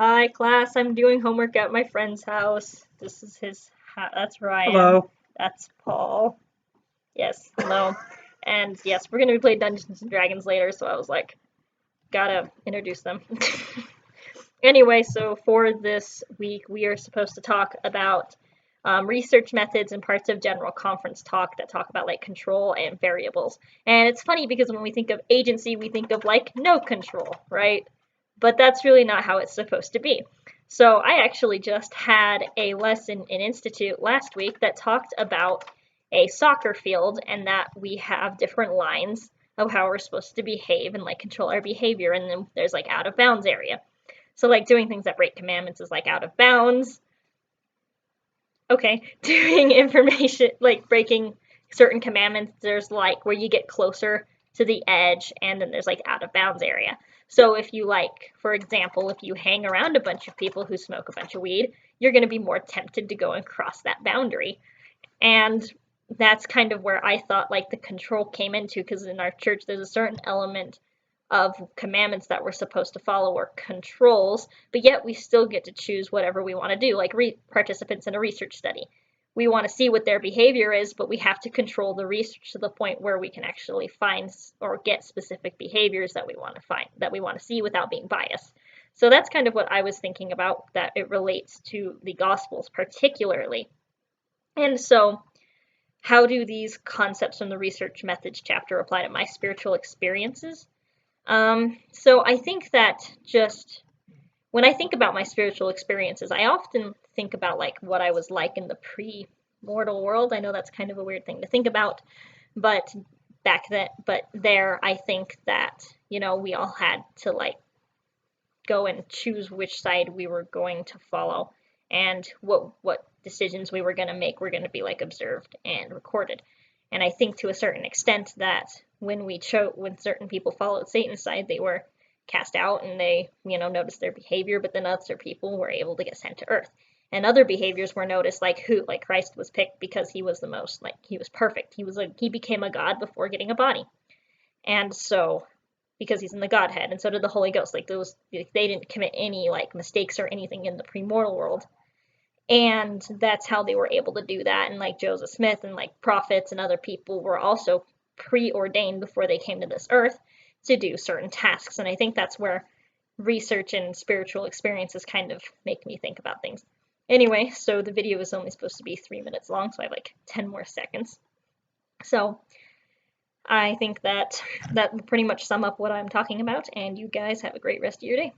Hi, class. I'm doing homework at my friend's house. This is his That's Ryan. Hello. That's Paul. Yes, hello. And yes, we're gonna be playing Dungeons and Dragons later, so I was like, gotta introduce them. Anyway, so for this week, we are supposed to talk about research methods and parts of general conference talk that talk about like control and variables. And it's funny because when we think of agency, we think of like no control, right? But that's really not how it's supposed to be. So I actually just had a lesson in Institute last week that talked about a soccer field and that we have different lines of how we're supposed to behave and like control our behavior, and then there's like out of bounds area. So like doing things that break commandments is like out of bounds. Okay, doing information like breaking certain commandments, there's like where you get closer to the edge, and then there's like out of bounds area. So if you like, for example, if you hang around a bunch of people who smoke a bunch of weed, you're going to be more tempted to go and cross that boundary. And that's kind of where I thought like the control came into, because in our church there's a certain element of commandments that we're supposed to follow or controls, but yet we still get to choose whatever we want to do, like participants in a research study. We want to see what their behavior is, but we have to control the research to the point where we can actually find or get specific behaviors that we want to find, that we want to see without being biased. So that's kind of what I was thinking about, that it relates to the Gospels particularly. And so, how do these concepts from the research methods chapter apply to my spiritual experiences? So I think that just when I think about my spiritual experiences, I often think about like what I was like in the pre-mortal world. I know that's kind of a weird thing to think about, but there I think that, we all had to like go and choose which side we were going to follow, and what decisions we were going to make were going to be like observed and recorded. And I think to a certain extent that when certain people followed Satan's side, they were cast out and they, noticed their behavior, but then other people were able to get sent to earth. And other behaviors were noticed, like Christ was picked because he was the most, like, he was perfect. He became a god before getting a body. And so, because he's in the Godhead, and so did the Holy Ghost. Like they didn't commit any like mistakes or anything in the premortal world, and that's how they were able to do that. And like Joseph Smith and like prophets and other people were also preordained before they came to this earth to do certain tasks. And I think that's where research and spiritual experiences kind of make me think about things. Anyway, so the video is only supposed to be 3 minutes long, so I have like 10 more seconds. So I think that will pretty much sum up what I'm talking about, and you guys have a great rest of your day.